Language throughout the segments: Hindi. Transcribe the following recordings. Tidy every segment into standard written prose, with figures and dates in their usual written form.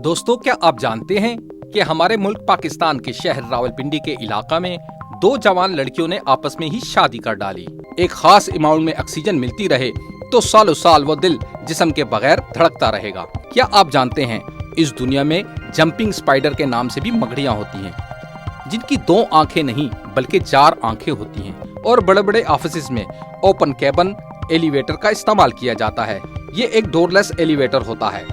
दोस्तों, क्या आप जानते हैं कि हमारे मुल्क पाकिस्तान के शहर रावलपिंडी के इलाका में दो जवान लड़कियों ने आपस में ही शादी कर डाली। एक खास अमाउंट में ऑक्सीजन मिलती रहे तो सालों साल वो दिल जिस्म के बगैर धड़कता रहेगा। क्या आप जानते हैं इस दुनिया में जंपिंग स्पाइडर के नाम से भी मकड़ियाँ होती हैं, जिनकी दो आंखें नहीं बल्कि चार आंखें होती हैं और बड़े बड़े ऑफिस में ओपन कैबिन एलिवेटर का इस्तेमाल किया जाता है। ये एक डोरलेस एलिवेटर होता है।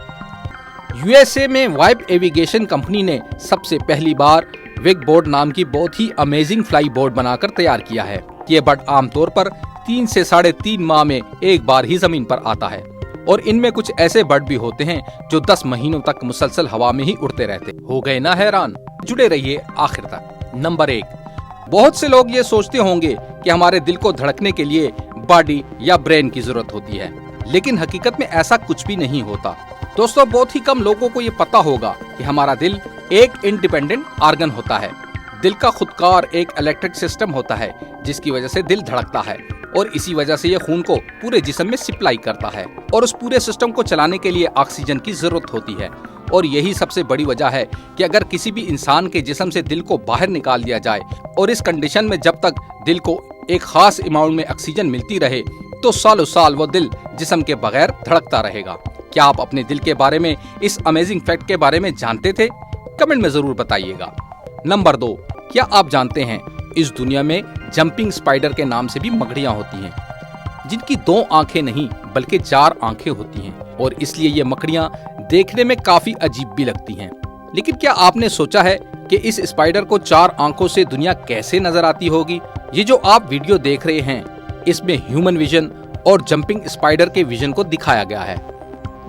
यूएसए में वाइब एविगेशन कंपनी ने सबसे पहली बार वेग बोर्ड नाम की बहुत ही अमेजिंग फ्लाई बोर्ड बनाकर तैयार किया है। ये बर्ड आमतौर पर 3 से 3.5 माह में एक बार ही जमीन पर आता है और इनमें कुछ ऐसे बर्ड भी होते हैं जो 10 महीनों तक मुसलसल हवा में ही उड़ते रहते। हो गए ना हैरान? जुड़े रहिए आखिर तक। नंबर 1, बहुत से लोग ये सोचते होंगे कि हमारे दिल को धड़कने के लिए बॉडी या ब्रेन की जरूरत होती है, लेकिन हकीकत में ऐसा कुछ भी नहीं होता। दोस्तों, बहुत ही कम लोगों को ये पता होगा कि हमारा दिल एक इंडिपेंडेंट ऑर्गन होता है। दिल का खुदकार एक इलेक्ट्रिक सिस्टम होता है जिसकी वजह से दिल धड़कता है और इसी वजह से ये खून को पूरे जिस्म में सप्लाई करता है और उस पूरे सिस्टम को चलाने के लिए ऑक्सीजन की जरूरत होती है। और यही सबसे बड़ी वजह है कि अगर किसी भी इंसान के जिस्म से दिल को बाहर निकाल दिया जाए और इस कंडीशन में जब तक दिल को एक खास अमाउंट में ऑक्सीजन मिलती रहे तो सालों साल वो दिल जिस्म के बगैर धड़कता रहेगा। क्या आप अपने दिल के बारे में इस अमेजिंग फैक्ट के बारे में जानते थे? कमेंट में जरूर बताइएगा। नंबर 2, क्या आप जानते हैं इस दुनिया में जंपिंग स्पाइडर के नाम से भी मकड़ियाँ होती हैं, जिनकी दो आंखें नहीं बल्कि चार आंखें होती हैं और इसलिए ये मकड़ियाँ देखने में काफी अजीब भी लगती हैं। लेकिन क्या आपने सोचा है कि इस स्पाइडर को चार आंखों से दुनिया कैसे नजर आती होगी? ये जो आप वीडियो देख रहे हैं इसमें ह्यूमन विजन और जंपिंग स्पाइडर के विजन को दिखाया गया है,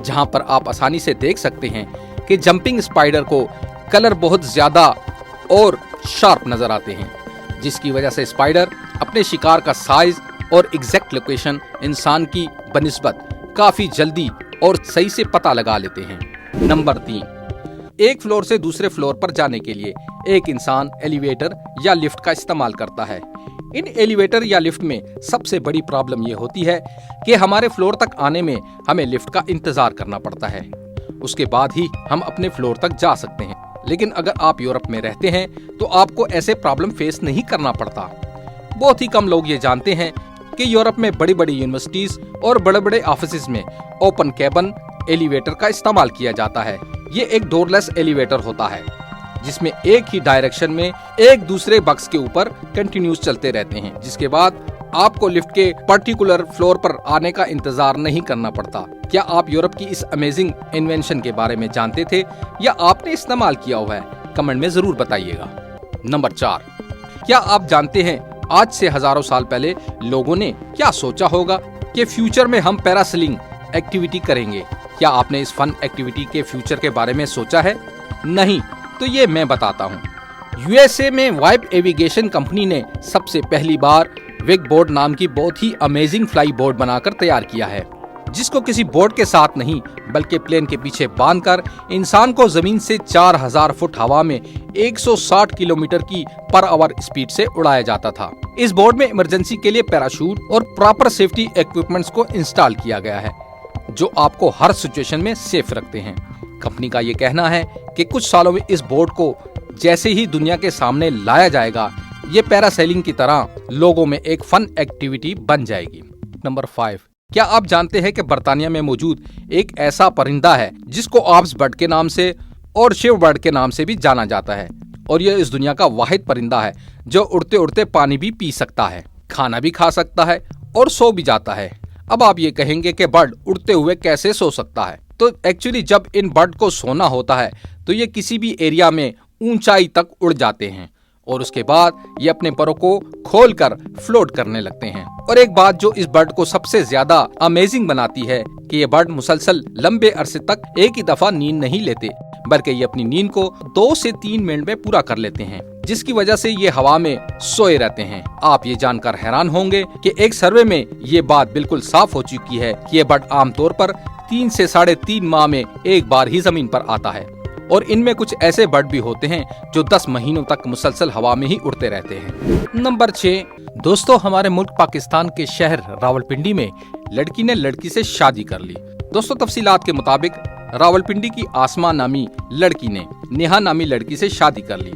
जहां पर आप आसानी से देख सकते हैं कि जंपिंग स्पाइडर को कलर बहुत ज्यादा और शार्प नजर आते हैं, जिसकी वजह से स्पाइडर अपने शिकार का साइज और एग्जैक्ट लोकेशन इंसान की बनिस्बत काफी जल्दी और सही से पता लगा लेते हैं। नंबर 3, एक फ्लोर से दूसरे फ्लोर पर जाने के लिए एक इंसान एलिवेटर या लिफ्ट का इस्तेमाल करता है। इन एलिवेटर या लिफ्ट में सबसे बड़ी प्रॉब्लम ये होती है कि हमारे फ्लोर तक आने में हमें लिफ्ट का इंतजार करना पड़ता है, उसके बाद ही हम अपने फ्लोर तक जा सकते हैं। लेकिन अगर आप यूरोप में रहते हैं तो आपको ऐसे प्रॉब्लम फेस नहीं करना पड़ता। बहुत ही कम लोग ये जानते हैं कि यूरोप में बड़ी बड़ी यूनिवर्सिटीज और बड़े बड़े ऑफिस में ओपन कैबिन एलिवेटर का इस्तेमाल किया जाता है। ये एक डोरलेस एलिवेटर होता है जिसमें एक ही डायरेक्शन में एक दूसरे बक्स के ऊपर कंटिन्यूस चलते रहते हैं, जिसके बाद आपको लिफ्ट के पर्टिकुलर फ्लोर पर आने का इंतजार नहीं करना पड़ता। क्या आप यूरोप की इस अमेजिंग इन्वेंशन के बारे में जानते थे या आपने इस्तेमाल किया हुआ है? कमेंट में जरूर बताइएगा। नंबर 4, क्या आप जानते हैं आज से हजारों साल पहले लोगों ने क्या सोचा होगा कि फ्यूचर में हम पैरासेलिंग एक्टिविटी करेंगे? क्या आपने इस फन एक्टिविटी के फ्यूचर के बारे में सोचा है? नहीं तो ये मैं बताता हूँ। यूएसए में वाइब एविगेशन कंपनी ने सबसे पहली बार वेग बोर्ड नाम की बहुत ही अमेजिंग फ्लाई बोर्ड बनाकर तैयार किया है, जिसको किसी बोर्ड के साथ नहीं बल्कि प्लेन के पीछे बांधकर इंसान को जमीन से 4000 फुट हवा में 160 किलोमीटर की पर आवर स्पीड से उड़ाया जाता था। इस बोर्ड में इमरजेंसी के लिए पैराशूट और प्रॉपर सेफ्टी इक्विपमेंट्स को इंस्टॉल किया गया है, जो आपको हर सिचुएशन में सेफ रखते हैं। कंपनी का ये कहना है कि कुछ सालों में इस बोर्ड को जैसे ही दुनिया के सामने लाया जाएगा, ये पैरासेलिंग की तरह लोगों में एक फन एक्टिविटी बन जाएगी। नंबर 5, क्या आप जानते हैं कि बर्तानिया में मौजूद एक ऐसा परिंदा है जिसको ऑब्स बर्ड के नाम से और शिव बर्ड के नाम से भी जाना जाता है, और यह इस दुनिया का वाहिद परिंदा है जो उड़ते उड़ते पानी भी पी सकता है, खाना भी खा सकता है और सो भी जाता है। अब आप ये कहेंगे कि बर्ड उड़ते हुए कैसे सो सकता है? तो एक्चुअली जब इन बर्ड को सोना होता है तो ये किसी भी एरिया में ऊंचाई तक उड़ जाते हैं और उसके बाद ये अपने परों को खोलकर फ्लोट करने लगते हैं। और एक बात जो इस बर्ड को सबसे ज्यादा अमेजिंग बनाती है कि ये बर्ड मुसलसल लंबे अरसे तक एक ही दफा नींद नहीं लेते, बल्कि ये अपनी नींद को 2 से 3 मिनट में पूरा कर लेते हैं, जिसकी वजह से ये हवा में सोए रहते हैं। आप ये जानकर हैरान होंगे कि एक सर्वे में ये बात बिल्कुल साफ हो चुकी है कि ये बर्ड आमतौर पर 3 से 3.5 माह में एक बार ही जमीन पर आता है और इनमें कुछ ऐसे बर्ड भी होते हैं जो 10 महीनों तक मुसलसल हवा में ही उड़ते रहते हैं। नंबर 6, दोस्तों, हमारे मुल्क पाकिस्तान के शहर रावलपिंडी में लड़की ने लड़की से शादी कर ली। दोस्तों, तफसीलात के मुताबिक रावलपिंडी की आसमा नामी लड़की ने नेहा नामी लड़की से शादी कर ली।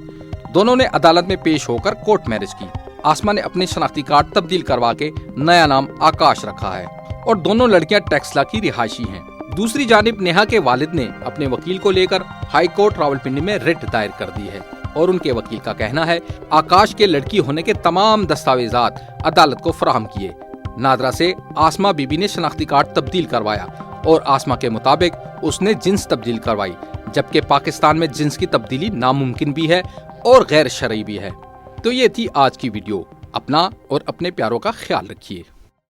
दोनों ने अदालत में पेश होकर कोर्ट मैरिज की। आसमा ने अपने शनाख्ती कार्ड तब्दील करवा के नया नाम आकाश रखा है और दोनों लड़कियां टेक्सला की रिहायशी हैं। दूसरी जानिब नेहा के वालिद ने अपने वकील को लेकर हाई कोर्ट रावलपिंडी में रिट दायर कर दी है और उनके वकील का कहना है आकाश के लड़की होने के तमाम दस्तावेजात अदालत को फराहम किए। नादरा से आसमा बीबी ने शनाख्ती कार्ड तब्दील करवाया और आसमा के मुताबिक उसने जिन्स तब्दील करवाई, जबकि पाकिस्तान में जिन्स की तब्दीली नामुमकिन भी है और गैर शरई भी है। तो ये थी आज की वीडियो। अपना और अपने प्यारों का ख्याल रखिए।